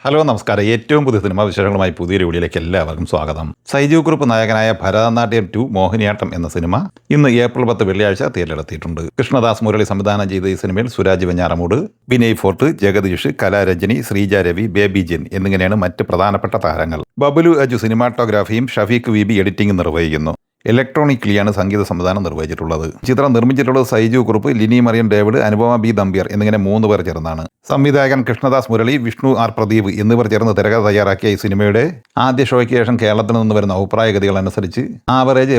Hello നമസ്കാരം. ഏറ്റവും പുതിയ സിനിമാ വിശേഷങ്ങളുമായി പുതിയൊരു വീഡിയോയിലേക്ക് എല്ലാവർക്കും സ്വാഗതം. സൈജു ഗ്രൂപ്പ് നായകനായ ഭരതനാട്യം 2 മോഹിനിയാട്ടം എന്ന സിനിമ ഇന്ന് ഏപ്രിൽ 10 വെള്ളിയാഴ്ച തിയേറ്ററിലെത്തിയിട്ടുണ്ട്. കൃഷ്ണദാസ് മുരളി സംവിധാനം ചെയ്ത ഈ സിനിമയിൽ സുരാജ് വെഞ്ഞാറമൂട്, വിനയ് ഫോർട്ട്, ജഗദീഷ്, കലാരഞ്ജനി, ശ്രീജ രവി, ബേബി ജെൻ എന്നിങ്ങനെയാണ് മറ്റ് പ്രധാനപ്പെട്ട താരങ്ങൾ. ബബുലു അജു സിനിമാറ്റോഗ്രാഫിയും ഷഫീഖ് വിബി എഡിറ്റിംഗും നിർവഹിക്കുന്നു. ഇലക്ട്രോണിക്കലിയാണ് സംഗീത സംവിധാനം നിർവഹിച്ചിട്ടുള്ളത്. ചിത്രം നിർമ്മിച്ചിട്ടുള്ളത് സൈജു കുറുപ്പ്, ലിനി മറിയം ഡേവിഡ്, അനുപമ ബി ദമ്പിയർ എന്നിങ്ങനെ 3 പേർ ചേർന്നാണ്. സംവിധായകൻ കൃഷ്ണദാസ് മുരളി, വിഷ്ണു ആർ പ്രദീപ് എന്നിവർ ചേർന്ന് തിരക്കഥ തയ്യാറാക്കിയ ഈ സിനിമയുടെ ആദ്യ ഷോയ്ക്ക് ശേഷം കേരളത്തിൽ നിന്ന് വരുന്ന അഭിപ്രായഗതികൾ അനുസരിച്ച്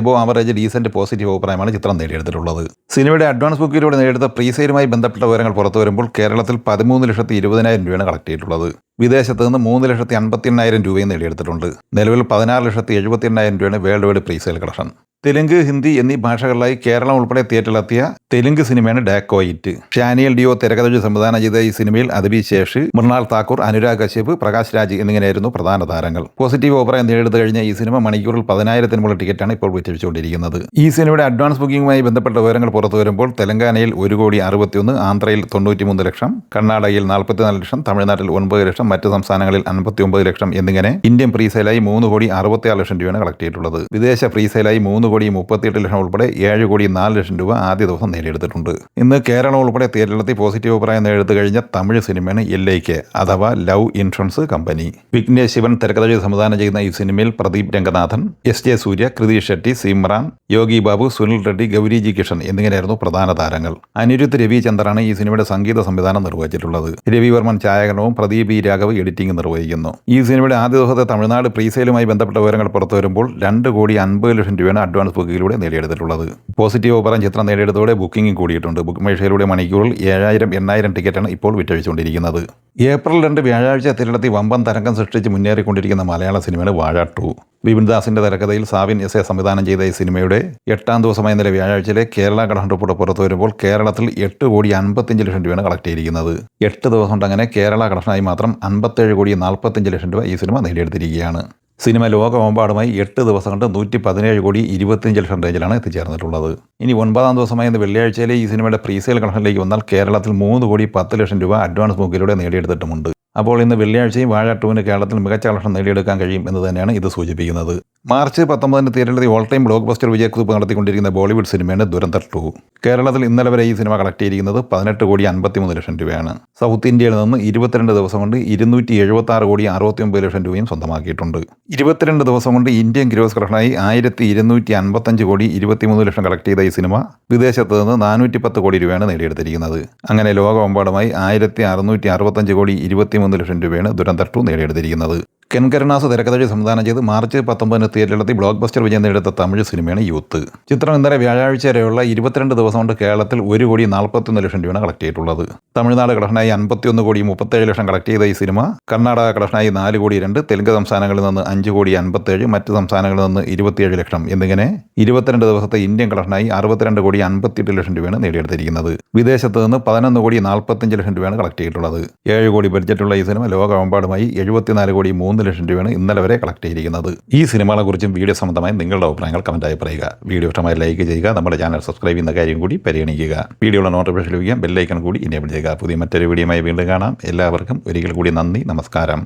എബോ ആവറേജ് ഡീസന്റ് പോസിറ്റീവ് അഭിപ്രായമാണ് ചിത്രം നേടിയെടുത്തിട്ടുള്ളത്. സിനിമയുടെ അഡ്വാൻസ് ബുക്കിലൂടെ നേടിയെടുത്ത പ്രീസെയിലുമായി ബന്ധപ്പെട്ട വിവരങ്ങൾ പുറത്തു വരുമ്പോൾ കേരളത്തിൽ 13,20,000 രൂപയാണ് കളക്ട് ചെയ്തിട്ടുള്ളത്. വിദേശത്ത് നിന്ന് 3,58,000 രൂപയും നേടിയെടുത്തിട്ടുണ്ട്. നിലവിൽ 16,78,000 രൂപയാണ് world wide presale collection. Telugu, Hindi എന്നീ ഭാഷകളിലായി കേരളം ഉൾപ്പെടെ തിയേറ്ററിലെത്തിയ തെലുങ്ക് സിനിമയാണ് ഡാക്കോയിറ്റ്. ഷാനിയൽ ഡിയോ തിരക്കഥ സംവിധാനം ചെയ്ത ഈ സിനിമയിൽ അദബി ശേഷ്, മൃണാൾ താക്കൂർ, അനുരാഗ് കശ്യപ്, പ്രകാശ് രാജ് എന്നിങ്ങനെയായിരുന്നു പ്രധാന താരങ്ങൾ. പോസിറ്റീവ് അഭിപ്രായം നേടിയെടുത്ത് കഴിഞ്ഞ ഈ സിനിമ മണിക്കൂറിൽ 10,000 മുകളിൽ ടിക്കറ്റാണ് ഇപ്പോൾ വിറ്റഴിച്ചുകൊണ്ടിരിക്കുന്നത്. ഈ സിനിമയുടെ അഡ്വാൻസ് ബുക്കിംഗുമായി ബന്ധപ്പെട്ട വിവരങ്ങൾ പുറത്തു വരുമ്പോൾ തെലങ്കാനയിൽ 1,61,00,000, ആന്ധ്രയിൽ 93 ലക്ഷം, കർണാടകയിൽ 44 ലക്ഷം, തമിഴ്നാട്ടിൽ 9 ലക്ഷം, മറ്റ് സംസ്ഥാനങ്ങളിൽ 59 ലക്ഷം എന്നിങ്ങനെ ഇന്ത്യൻ പ്രീസെയിലായി 3,66,00,000 രൂപയാണ് കളക്ട് ചെയ്തിട്ടുള്ളത്. വിദേശ പ്രീസെയിലായി 3,38 ലക്ഷം ഉൾപ്പെടെ 7,04,00,000 രൂപ ആദ്യ ദിവസം നേടിയെടുത്തിട്ടുണ്ട്. ഇന്ന് കേരളം ഉൾപ്പെടെ തിയേറ്ററിലെത്തി പോസിറ്റീവ് അഭിപ്രായം നേടിയെടുത്ത് കഴിഞ്ഞ തമിഴ് സിനിമയാണ് LIK അഥവാ love insurance company. Vignesh Shivan തിരക്കഥ സംവിധാനം ചെയ്യുന്ന ഈ സിനിമയിൽ പ്രദീപ് രംഗനാഥൻ, SJ സൂര്യ, കൃതി ഷെട്ടി, സിമ്രാൻ, യോഗി ബാബു, സുനിൽ റെഡ്ഡി, ഗൗരി ജി കിഷൻ എന്നിങ്ങനെയായിരുന്നു പ്രധാന താരങ്ങൾ. അനിരുദ്ധ് രവിചന്ദ്രാണ് ഈ സിനിമയുടെ സംഗീത സംവിധാനം നിർവഹിച്ചിട്ടുള്ളത്. രവിവർമ്മൻ ഛായാഗ്രഹണവും പ്രദീപ് രാഘവ് എഡിറ്റിംഗ് നിർവഹിക്കുന്നു. ഈ സിനിമയുടെ ആദ്യ ദിവസത്തെ തമിഴ്നാട് പ്രീസെയിലുമായി ബന്ധപ്പെട്ട വിവരങ്ങൾ പുറത്തു വരുമ്പോൾ 2,50,00,000 രൂപയാണ് അഡ്വാൻസ് ബുക്കിങ്ങിലൂടെ നേടിയെടുത്തിട്ടുള്ളത്. പോസിറ്റീവ് അഭിപ്രായം ചിത്രം നേടിയെടുത്തോടെ ബുക്കിംഗ് കൂടിയിട്ടുണ്ട്. ബുക്ക് മൈ ഷോയിലൂടെ മണിക്കൂറിൽ 7,000-8,000 ടിക്കറ്റാണ് ഇപ്പോൾ വിറ്റഴിച്ചുകൊണ്ടിരിക്കുന്നത്. ഏപ്രിൽ 2 വ്യാഴാഴ്ച തിരഞ്ഞെടുത്തി വമ്പൻ തരംഗം സൃഷ്ടിച്ച് മുന്നേറിക്കൊണ്ടിരിക്കുന്ന മലയാള സിനിമയാണ് വാഴ 2. വിപിൻ ദാസിന്റെ തിരക്കഥയിൽ സാവിൻ SA സംവിധാനം ചെയ്ത ഈ സിനിമയുടെ 8ാം ദിവസമായ ഇന്നലെ വ്യാഴാഴ്ചയിലെ കേരള കളക്ഷൻ റിപ്പോർട്ട് പുറത്തു വരുമ്പോൾ കേരളത്തിൽ 8,55,00,000 രൂപയാണ് കളക്ട് ചെയ്തിരിക്കുന്നത്. 8 ദിവസം കൊണ്ട് അങ്ങനെ കേരള കളക്ഷനായി മാത്രം 57,45,00,000 രൂപ ഈ സിനിമ നേടിയെടുത്തിരിക്കുകയാണ്. സിനിമ ലോകമെമ്പാടുമായി 8 ദിവസം കൊണ്ട് 117,25,00,000 റേഞ്ചിലാണ് എത്തിച്ചേർന്നിട്ടുള്ളത്. ഇനി 9ാം ദിവസമായ ഇന്ന് വെള്ളിയാഴ്ചയിലെ ഈ സിനിമയുടെ പ്രീസെയിൽ കളക്ഷനിലേക്ക് വന്നാൽ കേരളത്തിൽ 3,10,00,000 രൂപ അഡ്വാൻസ് ബുക്കിലൂടെ നേടിയെടുത്തിട്ടുമുണ്ട്. അപ്പോൾ ഇന്ന് വെള്ളിയാഴ്ചയും വാഴ 2 കേരളത്തിൽ മികച്ച കളക്ഷൻ നേടിയെടുക്കാൻ കഴിയും എന്ന് തന്നെയാണ് ഇത് സൂചിപ്പിക്കുന്നത്. മാർച്ച് 19 തിയേറ്ററിൽ ഓൾ ടൈം ബ്ലോക്ക് ബസ്റ്റർ വിജയക്കുതിപ്പ് നടത്തിക്കൊണ്ടിരിക്കുന്ന ബോളിവുഡ് സിനിമയാണ് ദുരന്തർ 2. കേരളത്തിൽ ഇന്നലെ വരെ ഈ സിനിമ കളക്ട് ചെയ്തിരിക്കുന്നത് 18,53,00,000 രൂപയാണ്. സൗത്ത് ഇന്ത്യയിൽ നിന്ന് 22 ദിവസം കൊണ്ട് 276,69,00,000 രൂപയും സ്വന്തമാക്കിയിട്ടുണ്ട്. 22 ദിവസം കൊണ്ട് ഇന്ത്യൻ ഗ്രോസ് കളക്ഷനായി 1,255,23,00,000 കളക്ട് ചെയ്ത ഈ സിനിമ വിദേശത്ത് നിന്ന് 410 കോടി രൂപയാണ് നേടിയെടുത്തിരിക്കുന്നത്. അങ്ങനെ ലോകമെമ്പാടുമായി 1,665,23,00,000 രൂപയാണ് ദുരന്തർ 2 നേടിയെടുത്തിരിക്കുന്നത്. കെൻ കരുണാസ് തിരക്കഥ സംവിധാനം ചെയ്ത് മാർച്ച് 19 തിയേറ്ററിലെത്തി ബ്ലോക്ക് ബസ്റ്റർ വിജയം നേടിയെടുത്ത തമിഴ് സിനിമയാണ് യൂത്ത്. ചിത്രം ഇന്നലെ വ്യാഴാഴ്ച വരെയുള്ള 22 ദിവസം കൊണ്ട് കേരളത്തിൽ 1,41,00,000 രൂപയാണ് കളക്ട് ചെയ്തിട്ടുള്ളത്. തമിഴ്നാട് കളക്ഷനായി 51,37,00,000 കളക്ട് ചെയ്ത ഈ സിനിമ കർണാടക കളക്ഷനായി 4,02,00,000, തെലുങ്ക് സംസ്ഥാനങ്ങളിൽ നിന്ന് 5,57,00,000, മറ്റ് സംസ്ഥാനങ്ങളിൽ നിന്ന് 27 ലക്ഷം എന്നിങ്ങനെ 22 ദിവസത്തെ ഇന്ത്യൻ കളക്ഷനായി 62,58,00,000 രൂപയാണ് നേടിയെടുത്തിരിക്കുന്നത്. വിദേശത്ത് നിന്ന് 11,45,00,000 രൂപയാണ് കളക്ട് ചെയ്തിട്ടുള്ളത്. 7 കോടി ബഡ്ജറ്റുള്ള ഈ സിനിമ ലോകമെമ്പാടുമായി 74,03,00,000 രൂപയാണ് ഇന്നലെ വരെ കളക്ട് ചെയ്തിരിക്കുന്നത്. ഈ സിനിമകളെക്കുറിച്ചും വീഡിയോ സംബന്ധമായി നിങ്ങളുടെ അഭിപ്രായങ്ങൾ കമൻറ്റായി പറയുക. വീഡിയോ ഇഷ്ടമായി ലൈക്ക് ചെയ്യുക. നമ്മുടെ ചാനൽ സബ്സ്ക്രൈബ് ചെയ്യുന്ന കാര്യം കൂടി പരിഗണിക്കുക. വീഡിയോയുടെ നോട്ടിഫിക്കേഷൻ ലഭിക്കാൻ ബെല്ലൈക്കൺ കൂടി എനേബിൾ ചെയ്യുക. പുതിയ മറ്റൊരു വീഡിയോയുമായി വീണ്ടും കാണാം. എല്ലാവർക്കും ഒരിക്കൽ കൂടി നന്ദി, നമസ്കാരം.